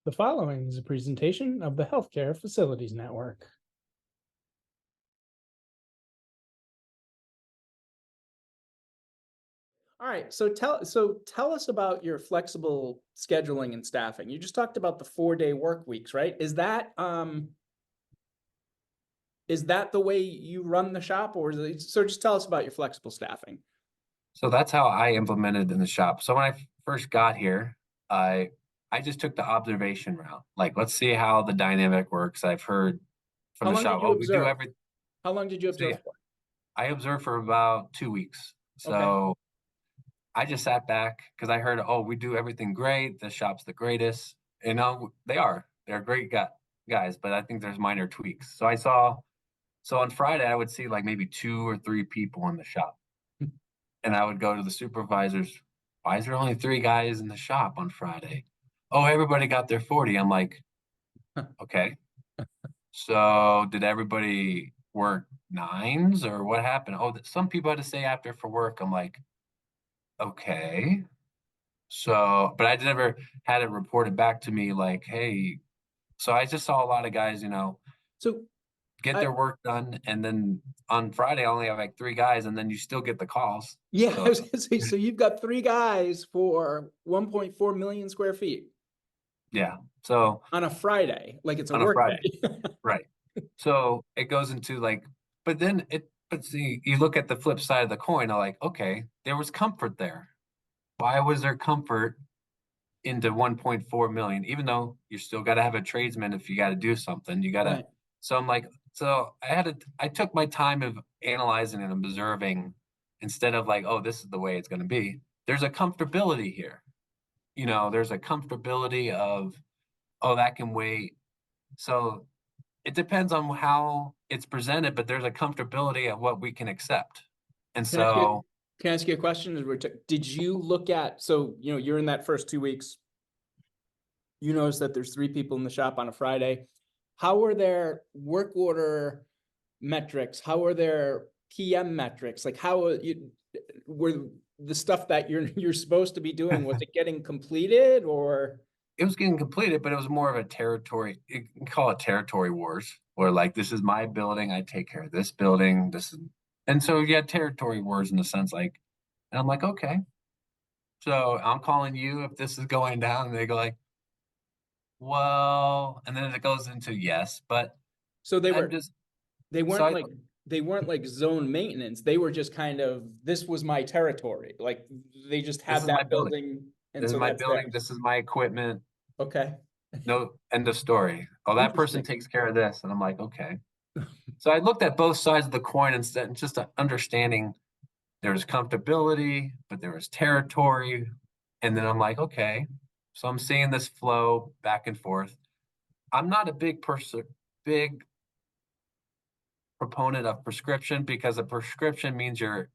The following is a presentation of the Healthcare Facilities Network. All right, so tell us about your flexible scheduling and staffing. You just talked about the 4-day work weeks, right? Is that the way you run the shop, or is it, so just tell us about your flexible staffing. So that's how I implemented in the shop. So when I first got here, I just took the observation route. Like, let's see how the dynamic works. I've heard from How the long shop, did you oh, we do observe? everything. How long did you So yeah, observe for? I observed for about 2 weeks. Okay. So I just sat back because I heard, oh, we do everything great. The shop's the greatest. You know, they are. They're great guys, but I think there's minor tweaks. So on Friday, I would see like maybe 2 or 3 people in the shop. And I would go to the supervisors. Why is there only 3 guys in the shop on Friday? Oh, everybody got their 40. I'm like, okay. So did everybody work nines or what happened? Oh, some people had to stay after for work. I'm like, okay. So, but I never had it reported back to me like, hey. So I just saw a lot of guys, So get I their work done. And then on Friday, I only have like 3 guys, and then you still get the calls. yeah, I So was gonna say, so you've got 3 guys for 1.4 million square feet yeah. So on a Friday, like it's a on a work Friday. day. Right. So it goes into like, but see, you look at the flip side of the coin, I'm like, okay, there was comfort there. Why was there comfort into 1.4 million? Even though you still got to have a tradesman if you got to do something, you got to. Right. So I'm like, I took my time of analyzing and observing instead of like, oh, this is the way it's going to be. There's a comfortability here. There's a comfortability of, oh, that can wait. So it depends on how it's presented, but there's a comfortability of what we can accept. And Can I ask you, so, can I ask you a question? Did you look at, so, you're in that first 2 weeks, you notice that there's 3 people in the shop on a Friday. How are their work order metrics? How are their PM metrics? Like were the stuff that you're supposed to be doing, was it getting completed or? it was getting completed, but it was more of a territory, you can call it territory wars, where like, this is my building, I take care of this building, and so you had territory wars in the sense like, and I'm like, okay, so I'm calling you if this is going down, and they go like, well, and then it goes into yes, but So I'm just, they so weren't like, they weren't like zone maintenance. They were just kind of, this was my territory. Like they just this had is my that building, building. And this is so my that's building, theirs. this is my equipment. Okay. No, end of story. Oh, that person Interesting. takes care of this. And I'm like, okay. So I looked at both sides of the coin instead, and just understanding there's comfortability, but there was territory. And then I'm like, okay. So I'm seeing this flow back and forth. I'm not a big proponent of prescription because a prescription means you're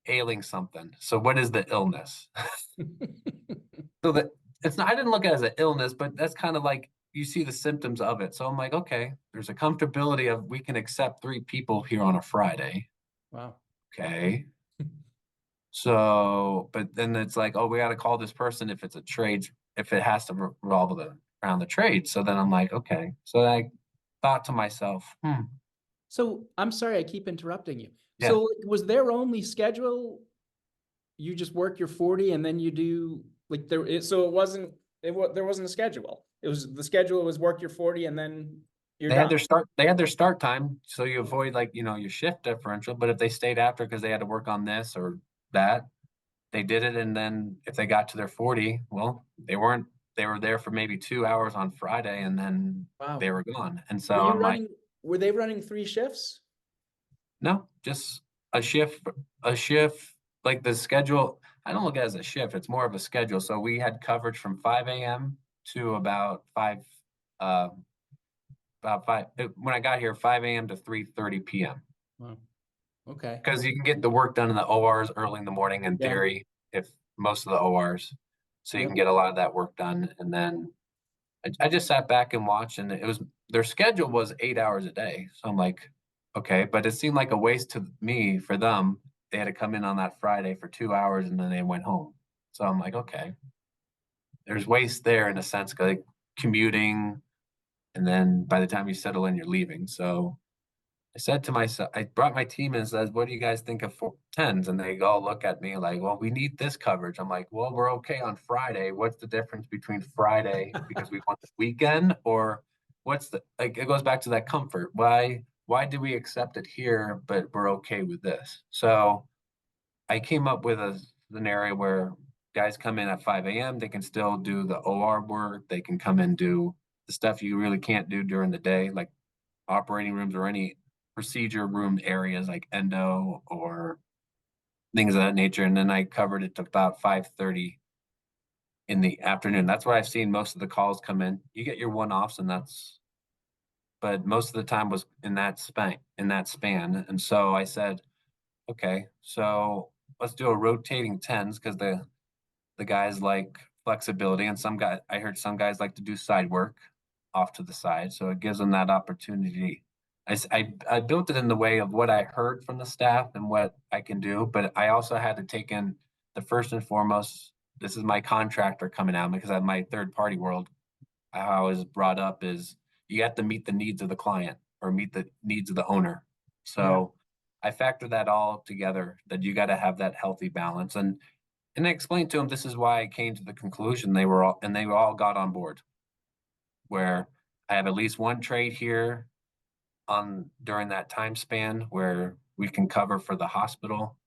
ailing something. So what is the illness? So that it's not, I didn't look at it as an illness, but that's kind of like you see the symptoms of it. So I'm like, okay, there's a comfortability of we can accept 3 people here on a Friday. Wow. Okay. So, but then it's like, oh, we got to call this person if it's a trade, if it has to revolve around the trade. So then I'm like, okay. So I thought to myself, So I'm sorry, I keep interrupting you. yeah, So was their only schedule, you just work your 40 and then you do like so there wasn't a schedule. It was, the schedule was work your 40 and then you're done. they had their start time. So you avoid like, your shift differential. But if they stayed after because they had to work on this or that, they did it. And then if they got to their 40, well, they were there for maybe 2 hours on Friday and then Wow. they were gone. And so Were you I'm like, running, were they running 3 shifts? no, just a shift, a shift, like the schedule. I don't look at it as a shift. It's more of a schedule. So we had coverage from 5 a.m. to uh, about when I got here, 5 a.m. to 3:30 p.m. Wow. Okay. Because you can get the work done in the ORs early in the morning in Yeah. theory, if most of the ORs. So you can Yep. get a lot of that work done. And then I just sat back and watched, and their schedule was 8 hours a day. So I'm like, okay, but it seemed like a waste to me for them. They had to come in on that Friday for 2 hours and then they went home. So I'm like, okay, there's waste there in a sense. Like, commuting, and then by the time you settle in, you're leaving. So I said to myself, I brought my team in and said, "What do you guys think of 410s?" And they all look at me like, "Well, we need this coverage." I'm like, "Well, we're okay on Friday. What's the difference between Friday because we want the weekend, or what's the like?" It goes back to that comfort. Why do we accept it here, but we're okay with this? So I came up with a scenario where guys come in at 5 a.m. They can still do the OR work. They can come and do the stuff you really can't do during the day, like operating rooms or any procedure room areas like endo or things of that nature. And then I covered it to about 5:30 in the afternoon. That's where I've seen most of the calls come in. You get your one-offs and but most of the time was in that span. And so I said, okay, so let's do a rotating tens because the guys like flexibility, and I heard some guys like to do side work off to the side, so it gives them that opportunity. I built it in the way of what I heard from the staff and what I can do, but I also had to take in the first and foremost. This is my contractor coming out because I'm my third party world. How I was brought up is you have to meet the needs of the client or meet the needs of the owner. So I factor that all together that you got to have that healthy balance. And I explained to them this is why I came to the conclusion they all got on board. Where I have at least one trade here on during that time span where we can cover for the hospital,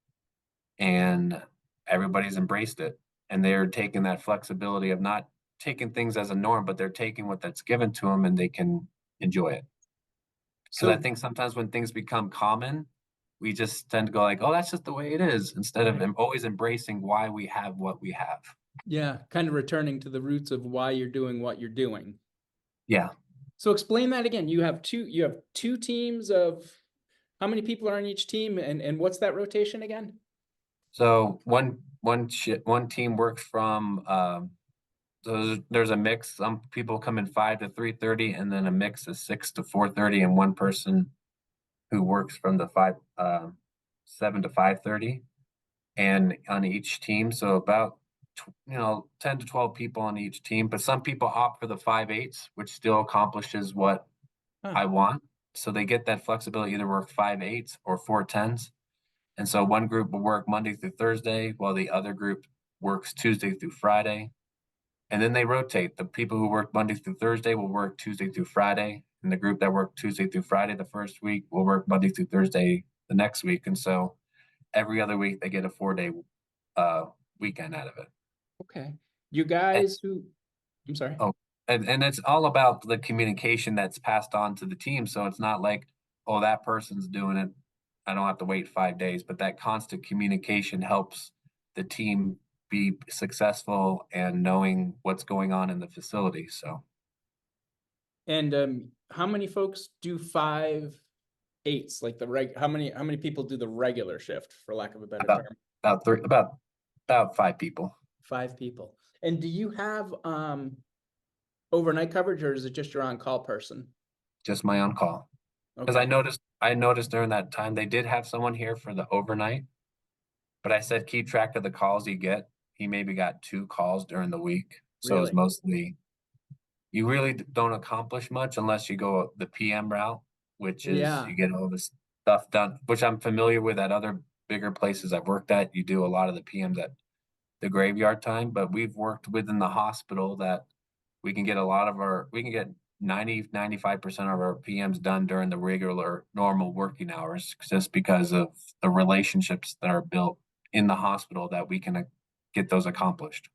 and everybody's embraced it. And they're taking that flexibility of not taking things as a norm, but they're taking what that's given to them and they can enjoy it. Because I So, think sometimes when things become common, we just tend to go like, "Oh, that's just the way it is," instead of right. always embracing why we have what we have. Yeah, kind of returning to the roots of why you're doing what you're doing. Yeah. So explain that again. You have two teams of how many people are on each team, and what's that rotation again? So one team works from so there's a mix. Some people come in 5 to 3:30, and then a mix of 6 to 4:30, and one person who works from the 7 to 5:30, and on each team. So about 10 to 12 people on each team. But some people opt for the 5/8s, which still accomplishes what Huh. I want. So they get that flexibility, either work 5/8s or 4/10s. And so one group will work Monday through Thursday, while the other group works Tuesday through Friday. And then they rotate. The people who work Monday through Thursday will work Tuesday through Friday. And the group that worked Tuesday through Friday the first week will work Monday through Thursday the next week. And so every other week they get a 4 day uh, weekend out of it. Okay. You And, guys who I'm sorry. oh, and it's all about the communication that's passed on to the team. So it's not like, oh, that person's doing it. I don't have to wait 5 days. But that constant communication helps the team be successful and knowing what's going on in the facility. So And how many folks do 5/8? Like how many people do the regular shift, for lack of a better about term? about three about 5 people. 5 people. And do you have overnight coverage, or is it just your on-call person? Just my on call. Because Okay. I noticed during that time they did have someone here for the overnight, but I said keep track of the calls you get. He maybe got 2 calls during the week. So it's Really? mostly you really don't accomplish much unless you go the PM route, which is Yeah. you get all this stuff done, which I'm familiar with at other bigger places I've worked at. You do a lot of the PMs at the graveyard time, but we've worked within the hospital that we can get 95% of our PMs done during the regular normal working hours just because of the relationships that are built in the hospital that we can get those accomplished.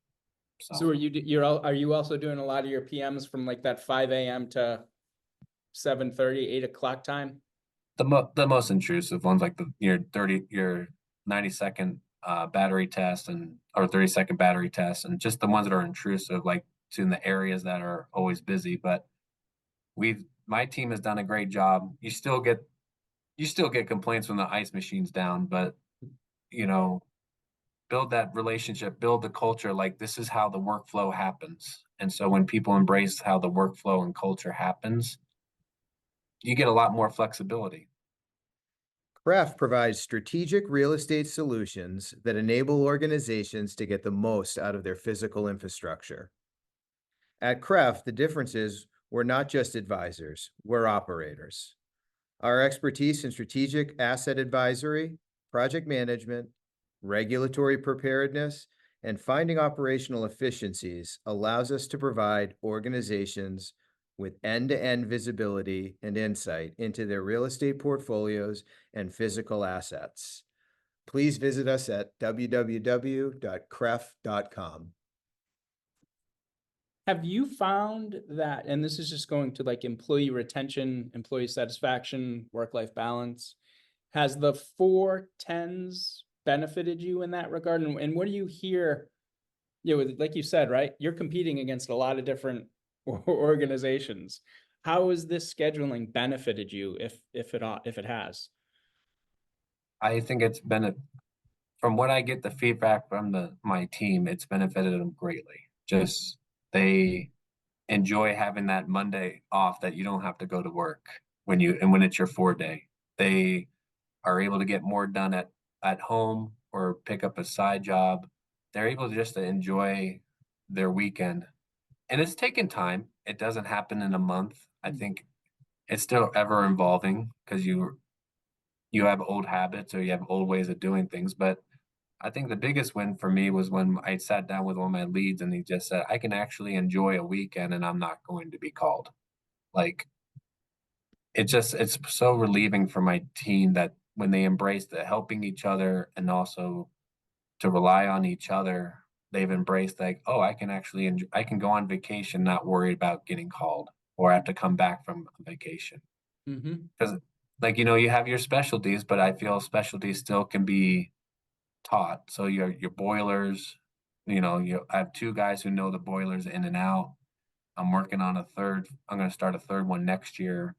So So are you also doing a lot of your PMs from like that 5 a.m. to 7:30, 8 o'clock time? the most intrusive ones like your 90-second battery test and or 30-second battery test, and just the ones that are intrusive like to in the areas that are always busy. But we've my team has done a great job. You still get complaints when the ice machine's down, but you know, build that relationship, build the culture. Like this is how the workflow happens. And so when people embrace how the workflow and culture happens, you get a lot more flexibility. Craft provides strategic real estate solutions that enable organizations to get the most out of their physical infrastructure. At CREF, the difference is we're not just advisors, we're operators. Our expertise in strategic asset advisory, project management, regulatory preparedness, and finding operational efficiencies allows us to provide organizations with end-to-end visibility and insight into their real estate portfolios and physical assets. Please visit us at www.cref.com. Have you found that, and this is just going to like employee retention, employee satisfaction, work-life balance, has the 4-10s benefited you in that regard? And what do you hear? You know, like you said, right? You're competing against a lot of different organizations. How has this scheduling benefited you, if it has? I think it's been from what I get the feedback from my team, it's benefited them greatly. Just they enjoy having that Monday off that you don't have to go to work when it's your 4-day. They are able to get more done at home or pick up a side job. They're able just to enjoy their weekend. And it's taken time. It doesn't happen in a month. I think it's still ever evolving because you have old habits or you have old ways of doing things. But I think the biggest win for me was when I sat down with one of my leads and he just said, I can actually enjoy a weekend and I'm not going to be called. Like it's so relieving for my team that when they embrace the helping each other and also to rely on each other, they've embraced like, oh, I can actually I can go on vacation, not worried about getting called or have to come back from vacation. Because like, you have your specialties, but I feel specialties still can be taught. So your boilers, I have 2 guys who know the boilers in and out. I'm working on a third. I'm going to start a third one next year,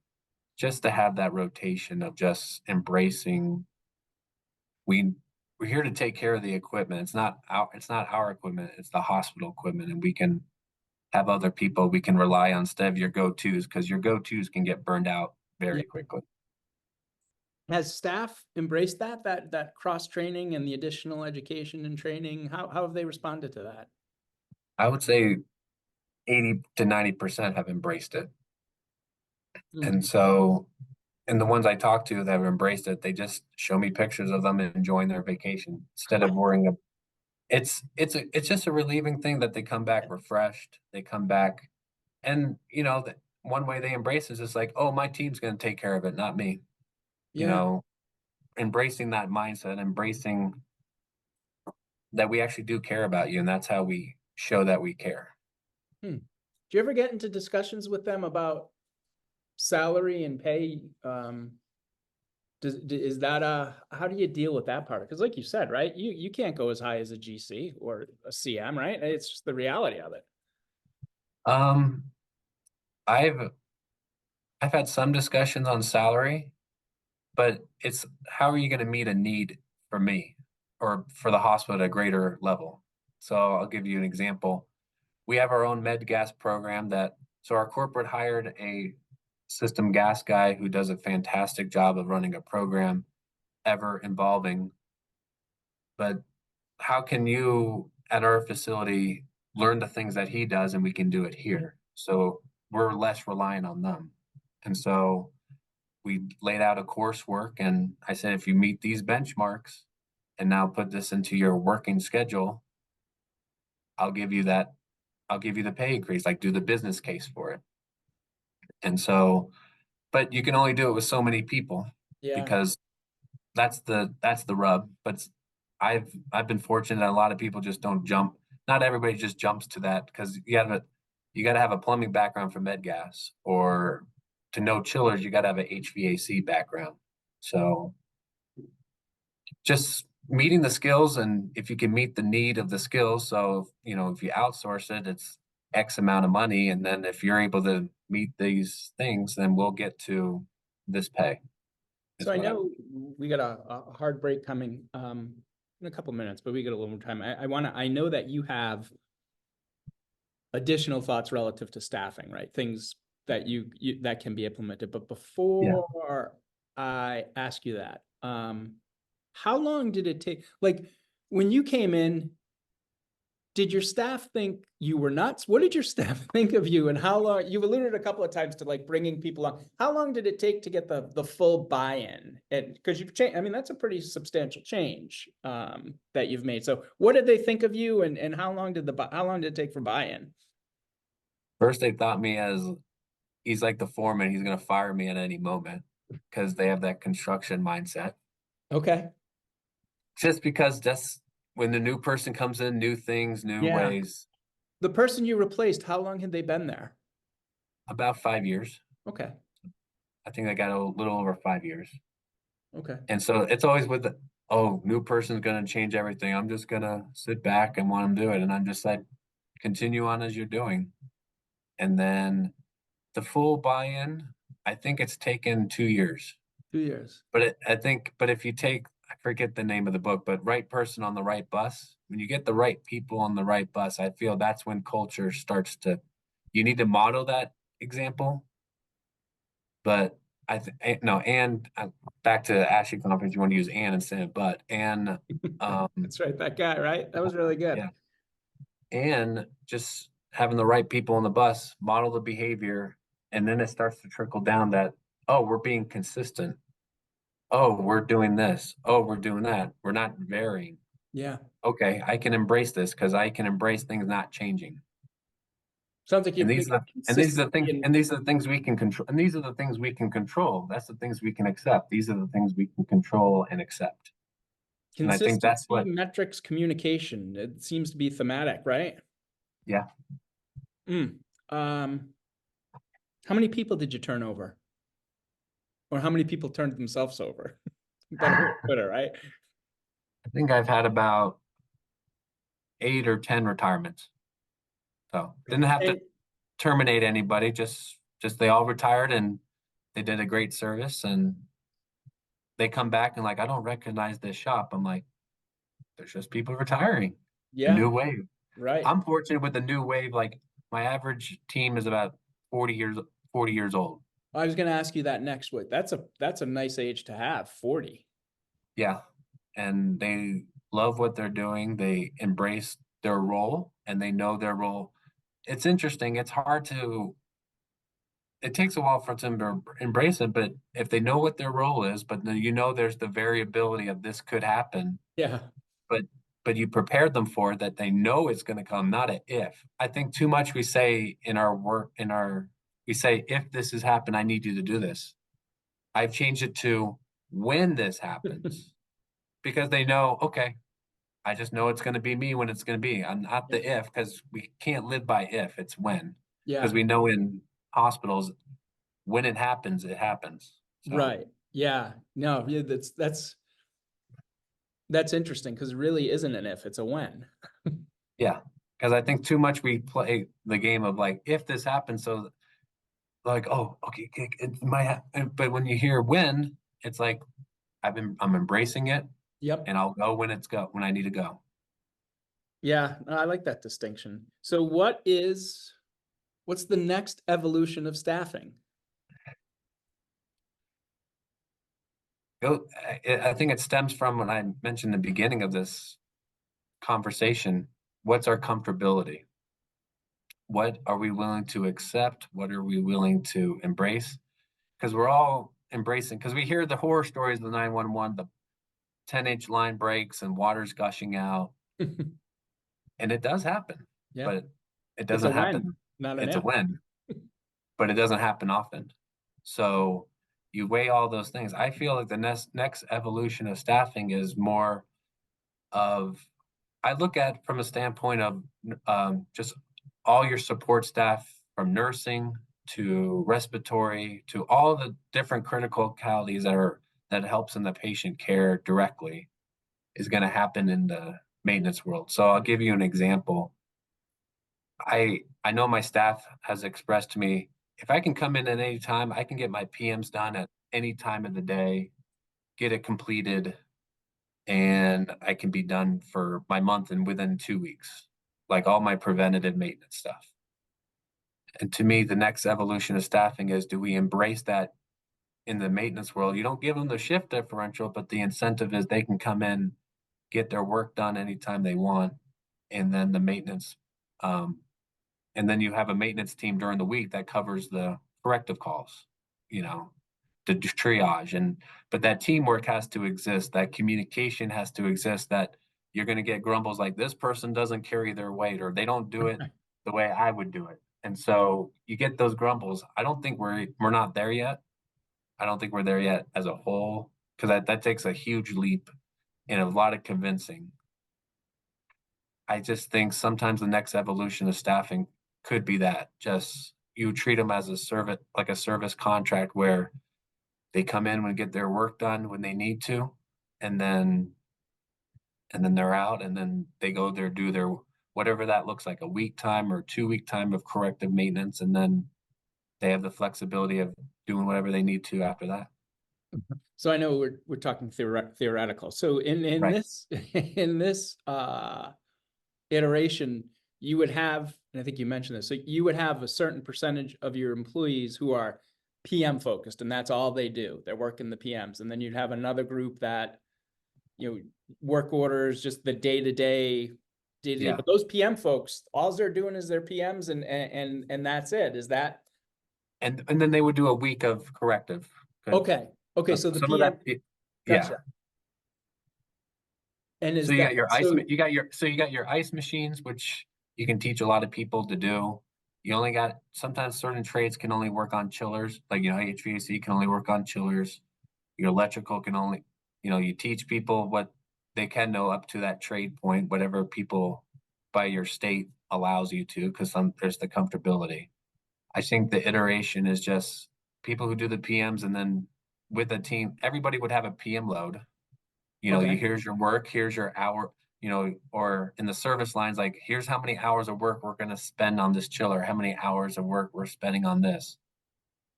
just to have that rotation of just embracing. We're here to take care of the equipment. It's not our equipment. It's the hospital equipment, and we can have other people we can rely on instead of your go-tos, because your go-tos can get burned out very quickly. Has staff embraced that cross training and the additional education and training? How have they responded to that? I would say 80 to 90% have embraced it. And so, and the ones I talk to that have embraced it, they just show me pictures of them enjoying their vacation instead of worrying. It's just a relieving thing that they come back refreshed. They come back, and one way they embrace is just like, oh, my team's going to take care of it, not me. Embracing that mindset, embracing that we actually do care about you, and that's how we show that we care. Do you ever get into discussions with them about salary and pay? Is that how do you deal with that part? Because like you said, right, you can't go as high as a GC or a CM, right? It's just the reality of it. I've had some discussions on salary, but it's how are you going to meet a need for me or for the hospital at a greater level? So I'll give you an example. We have our own med gas program so our corporate hired a system gas guy who does a fantastic job of running a program ever involving. But how can you at our facility learn the things that he does and we can do it here? So we're less reliant on them. And so we laid out a coursework and I said, if you meet these benchmarks and now put this into your working schedule, I'll give you the pay increase, like do the business case for it. And so, but you can only do it with so many people because that's the rub. But I've been fortunate that a lot of people just don't jump. Not everybody just jumps to that because you got to have a plumbing background for med gas, or to know chillers, you got to have an HVAC background. So just meeting the skills, and if you can meet the need of the skills. So, if you outsource it, it's X amount of money. And then if you're able to meet these things, then we'll get to this pay. So I know we got a hard break coming in a couple minutes, but we got a little more time. I know that you have additional thoughts relative to staffing, right? Things that you that can be implemented. But before I ask you that, how long did it take? Like when you came in, did your staff think you were nuts? What did your staff think of you, and how long? You've alluded a couple of times to like bringing people on. How long did it take to get the full buy-in? And because you've changed, I mean, that's a pretty substantial change that you've made. So what did they think of you, and how long did it take for buy-in? First, they thought me as he's like the foreman. He's gonna fire me at any moment because they have that construction mindset. Okay. Just because that's when the new person comes in, new things, new Yeah. ways. The person you replaced, how long had they been there? About 5 years. Okay. I think I got a little over 5 years. Okay. And so it's always with the, oh, new person's gonna change everything. I'm just gonna sit back and want them to do it. And I'm just like, continue on as you're doing. And then the full buy-in, I think it's taken 2 years. 2 years. But if you take, I forget the name of the book, but right person on the right bus, when you get the right people on the right bus, I feel that's when culture starts to, you need to model that example. But no, and back to the Ashley conference, you want to use and instead of but, and That's right. That guy, right? That was really good. yeah, and just having the right people on the bus, model the behavior, and then it starts to trickle down that, oh, we're being consistent. Oh, we're doing this. Oh, we're doing that. We're not varying. Yeah. Okay, I can embrace this because I can embrace things not changing. Sounds like And you've these are the things, and these are the things we can control. And these are the things we can control. That's the things we can accept. These are the things we can control and accept. And I think that's consistency, what, metrics, communication. It seems to be thematic, right? yeah. How many people did you turn over? Or how many people turned themselves over? Better way to put it, right? I think I've had about 8 or 10 retirements. So didn't have to And- terminate anybody, just they all retired and they did a great service and they come back and like, I don't recognize this shop. I'm like, there's just people retiring. A Yeah, new wave. right. I'm fortunate with the new wave, like my average team is about 40 years old. I was gonna ask you that next week. That's a nice age to have, 40. Yeah. And they love what they're doing. They embrace their role and they know their role. It's interesting. It's hard to, it takes a while for them to embrace it, but if they know what their role is, but then you know there's the variability of this could happen, Yeah. but you prepared them for it, that they know it's going to come, not a if. I think too much we say in our work, we say, if this has happened, I need you to do this. I've changed it to when this happens because they know, okay, I just know it's going to be me when it's going to be. I'm not the if because we can't live by if, it's when. Yeah. Because we know in hospitals, when it happens, it happens. So, Right. Yeah. No, yeah, that's interesting because it really isn't an if, it's a when. yeah. Because I think too much we play the game of like, if this happens, so like, oh, okay, it might happen. But when you hear when, it's like, I'm embracing it Yep. and I'll go when I need to go. Yeah, no, I like that distinction. So what's the next evolution of staffing? I think it stems from when I mentioned the beginning of this conversation. What's our comfortability? What are we willing to accept? What are we willing to embrace? Because we're all embracing, because we hear the horror stories of the 911, the 10-inch line breaks and water's gushing out. And it does happen, Yeah. but it It's doesn't a when, happen. not an It's a if. when, but it doesn't happen often. So you weigh all those things. I feel like the next evolution of staffing is more of, I look at from a standpoint of just all your support staff from nursing to respiratory to all the different criticalities that helps in the patient care directly is going to happen in the maintenance world. So I'll give you an example. I know my staff has expressed to me, if I can come in at any time, I can get my PMs done at any time of the day, get it completed, and I can be done for my month and within 2 weeks, like all my preventative maintenance stuff. And to me, the next evolution of staffing is, do we embrace that in the maintenance world? You don't give them the shift differential, but the incentive is they can come in, get their work done anytime they want, and then the maintenance. And then you have a maintenance team during the week that covers the corrective calls, you know, the triage. But that teamwork has to exist. That communication has to exist. That you're going to get grumbles like this person doesn't carry their weight, or they don't do it the way I would do it. And so you get those grumbles. I don't think we're not there yet. I don't think we're there yet as a whole, because that takes a huge leap and a lot of convincing. I just think sometimes the next evolution of staffing could be that just you treat them as a service, like a service contract, where they come in and get their work done when they need to, and then they're out, and then they go there, do their whatever that looks like, a week time or 2 week time of corrective maintenance, and then they have the flexibility of doing whatever they need to after that. So I know we're talking theoretical. So in Right. this in this iteration, you would have, and I think you mentioned this, so you would have a certain percentage of your employees who are PM focused, and that's all they do. They're working the PMs. And then you'd have another group that, work orders, just the day-to-day. Yeah. But those PM folks, all they're doing is their PMs, and that's it. Is that And then they would do a week of corrective. okay? Okay, so the Some of PM, that, gotcha. yeah. And is So you that got your ice, so? you got your ice machines, which you can teach a lot of people to do. You only got, sometimes certain trades can only work on chillers, like, HVAC can only work on chillers. Your electrical can only, you teach people what they can know up to that trade point, whatever people by your state allows you to, because there's the comfortability. I think the iteration is just people who do the PMs, and then with a team, everybody would have a PM load. Okay. Here's your work, here's your hour, or in the service lines, like, here's how many hours of work we're going to spend on this chiller, how many hours of work we're spending on this.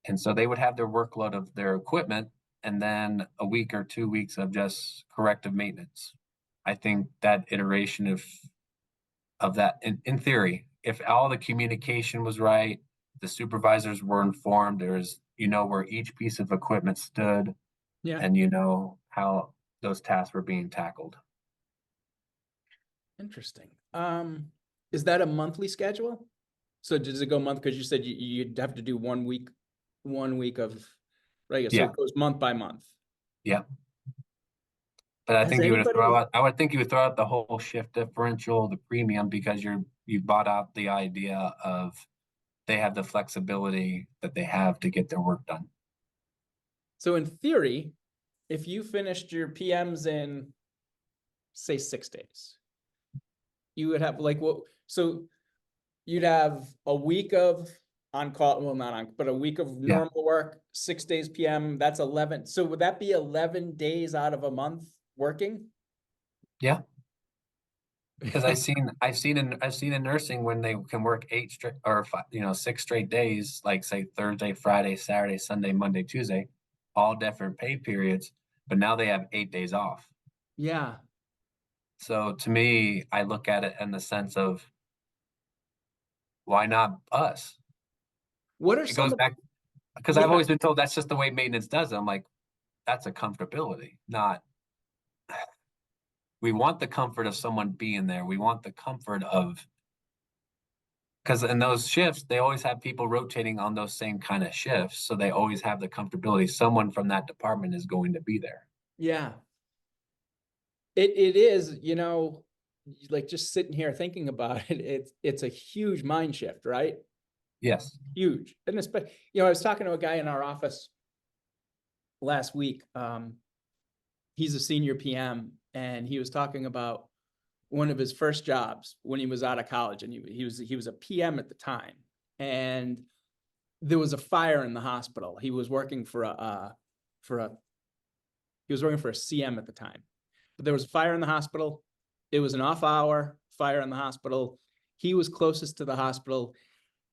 And so they would have their workload of their equipment, and then a week or 2 weeks of just corrective maintenance. I think that iteration of that, in theory, if all the communication was right, the supervisors were informed, there's, where each piece of equipment stood, Yeah. and how those tasks were being tackled. Interesting. Is that a monthly schedule? So does it go month? Because you said you'd have to do 1 week of, right? So Yeah. it goes month by month. Yeah. But I Has think anybody- I would think you would throw out the whole shift differential, the premium, because you bought out the idea of they have the flexibility that they have to get their work done. So in theory, if you finished your PMs in, say, 6 days, you would have so you'd have a week of on call, well, not on, but a week of normal work, 6 days PM, that's 11. So would that be 11 days out of a month working? Yeah. Because I've seen in nursing when they can work 8 straight or 6 straight days, like say Thursday, Friday, Saturday, Sunday, Monday, Tuesday, all different pay periods, but now they have 8 days off. Yeah. So to me, I look at it in the sense of, why not us? What are It some goes of, back, because Yeah. I've always been told that's just the way maintenance does it. I'm like, that's a comfortability, not. We want the comfort of someone being there. We want the comfort of, because in those shifts, they always have people rotating on those same kind of shifts. So they always have the comfortability. Someone from that department is going to be there. Yeah. It is, like just sitting here thinking about it, it's a huge mind shift, right? Yes. Huge. And I was talking to a guy in our office last week. He's a senior PM, and he was talking about one of his first jobs when he was out of college, and he was a PM at the time, and there was a fire in the hospital. He was working for a CM at the time, but there was a fire in the hospital. It was an off-hour fire in the hospital. He was closest to the hospital.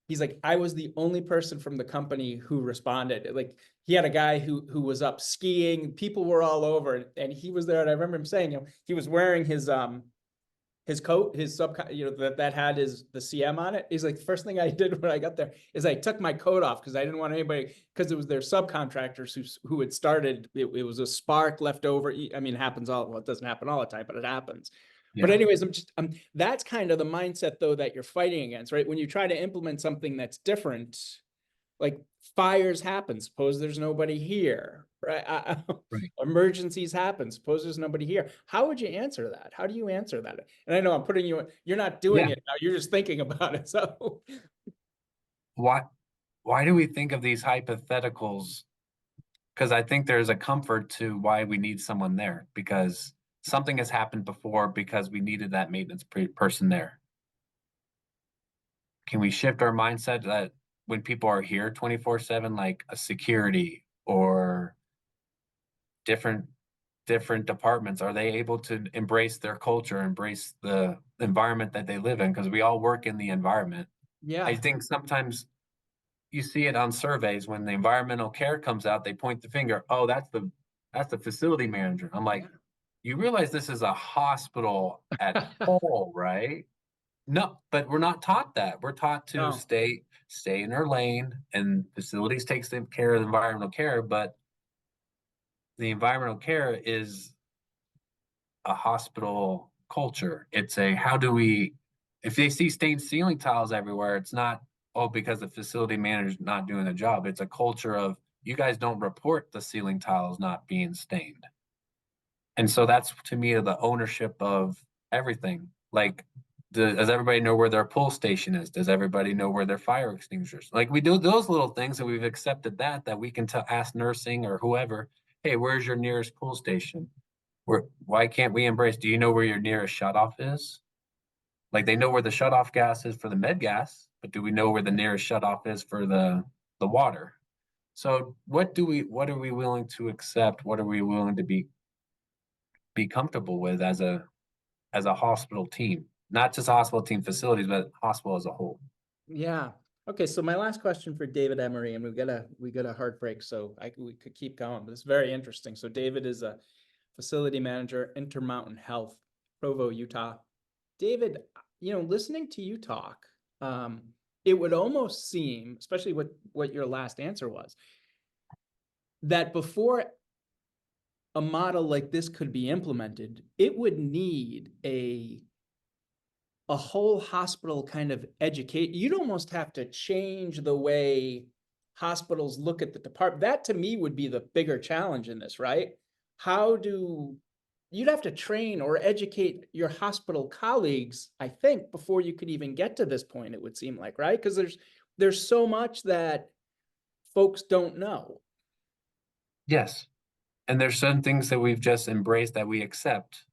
He's like, I was the only person from the company who responded. Like, he had a guy who was up skiing. People were all over, and he was there. And I remember him saying, he was wearing his coat, his that had the CM on it. He's like, the first thing I did when I got there is I took my coat off, because I didn't want anybody, because it was their subcontractors who had started. It was a spark left over. I mean, it happens it doesn't happen all the time, but it happens. But Yeah. anyways, that's kind of the mindset though that you're fighting against, right? When you try to implement something that's different, like fires happen, suppose there's nobody here, right? Right. Emergencies happen, suppose there's nobody here. How would you answer that? How do you answer that? And I know I'm putting you, you're not doing Yeah. it now, you're just thinking about it, so. Why do we think of these hypotheticals? Because I think there's a comfort to why we need someone there, because something has happened before because we needed that maintenance person there. Can we shift our mindset that when people are here 24/7, like a security or different departments, are they able to embrace their culture, embrace the environment that they live in? Because we all work in the environment. I Yeah, think sometimes you see it on surveys when the environmental care comes out, they point the finger, oh, that's the facility manager. I'm like, you realize this is a hospital at whole, right? No, but we're not taught that. We're taught to no, stay in our lane, and facilities takes them care of the environmental care, but the environmental care is a hospital culture. It's a how do we if they see stained ceiling tiles everywhere, it's not oh because the facility manager's not doing the job. It's a culture of you guys don't report the ceiling tiles not being stained. And so that's to me the ownership of everything. Like does everybody know where their pull station is? Does everybody know where their fire extinguishers? Like we do those little things and we've accepted that we can ask nursing or whoever, hey, where's your nearest pull station? Why can't we embrace? Do you know where your nearest shutoff is? Like they know where the shutoff gas is for the med gas, but do we know where the nearest shutoff is for the water? So what are we willing to accept? What are we willing to be comfortable with as a hospital team? Not just hospital team facilities, but hospital as a whole. yeah. Okay, so my last question for David Emery, and we got a hard break, so we could keep going, but it's very interesting. So David is a facility manager, Intermountain Health, Provo, Utah. David, listening to you talk, it would almost seem, especially what your last answer was, that before a model like this could be implemented, it would need a whole hospital kind of educate. You'd almost have to change the way hospitals look at the department. That to me would be the bigger challenge in this, right? You'd have to train or educate your hospital colleagues, I think, before you could even get to this point, it would seem like, right? Because there's so much that folks don't know. Yes. And there's some things that we've just embraced that we accept,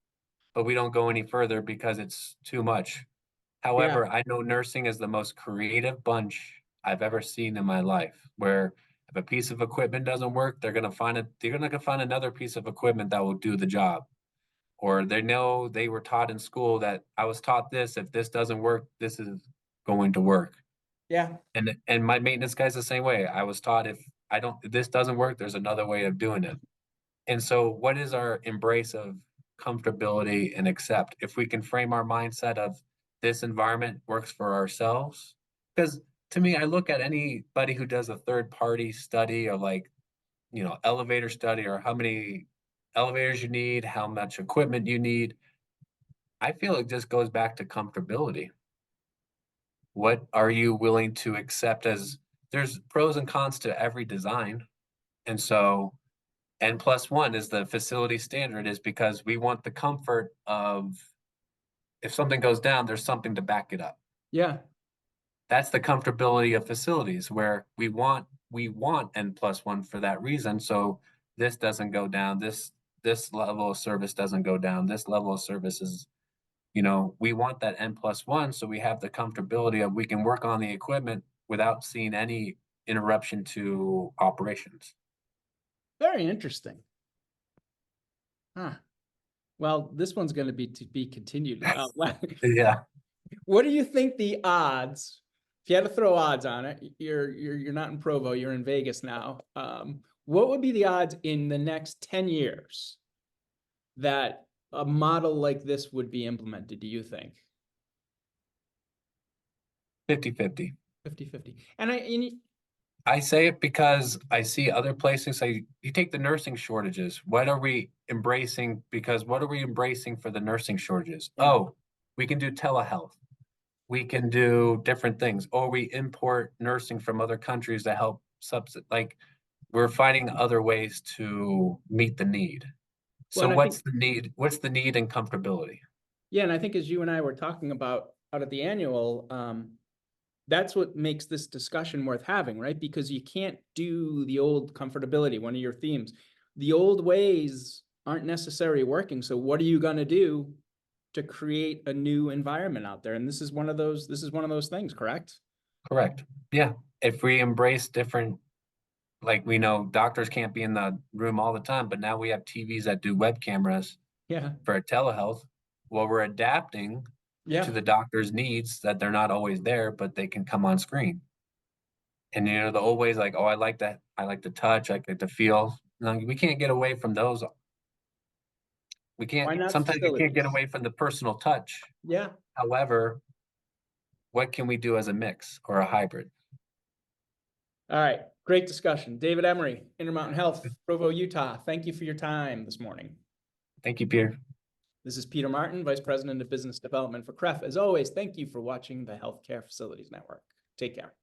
but we don't go any further because it's too much. Yeah. However, I know nursing is the most creative bunch I've ever seen in my life, where if a piece of equipment doesn't work, they're gonna find another piece of equipment that will do the job. Or they know they were taught in school that I was taught this, if this doesn't work, this is going to work. Yeah. And my maintenance guy's the same way. I was taught if this doesn't work, there's another way of doing it. And so what is our embrace of comfortability and accept? If we can frame our mindset of this environment works for ourselves, because to me, I look at anybody who does a third party study or like, elevator study or how many elevators you need, how much equipment you need. I feel it just goes back to comfortability. What are you willing to accept as there's pros and cons to every design. And so N+1 is the facility standard is because we want the comfort of if something goes down, there's something to back it up. Yeah. That's the comfortability of facilities where we want N+1 for that reason. So this doesn't go down. This level of service doesn't go down. This level of service is, we want that N+1 so we have the comfortability of we can work on the equipment without seeing any interruption to operations. Very interesting. Huh. Well, this one's going to be continued. Yeah. What do you think the odds, if you had to throw odds on it, you're not in Provo, you're in Vegas now. What would be the odds in the next 10 years that a model like this would be implemented, do you think? 50-50. 50-50. And I say it because I see other places, say, you take the nursing shortages. What are we embracing? Because what are we embracing for the nursing shortages? Yeah. Oh, we can do telehealth. We can do different things, or we import nursing from other countries to help subsidize. Like, we're finding other ways to meet the need. Well, So and I what's think, the need? What's the need and comfortability? yeah, and I think as you and I were talking about out at the annual, that's what makes this discussion worth having, right? Because you can't do the old comfortability, one of your themes. The old ways aren't necessarily working. So what are you gonna do to create a new environment out there? And this is one of those things, correct? Correct. Yeah. If we embrace different, like, we know doctors can't be in the room all the time, but now we have TVs that do web cameras Yeah, for telehealth. Well, we're adapting yeah. to the doctor's needs that they're not always there, but they can come on screen. And the old ways, like, oh, I like that, I like to touch, I like to feel. No, we can't get away from those. We Why can't, not sometimes you can't get facilities? away from the personal touch. Yeah. However, what can we do as a mix or a hybrid? All right. Great discussion. David Emery, Intermountain Health, Provo, Utah. Thank you for your time this morning. Thank you, Peter. This is Peter Martin, Vice President of Business Development for CREF. As always, thank you for watching the Healthcare Facilities Network. Take care.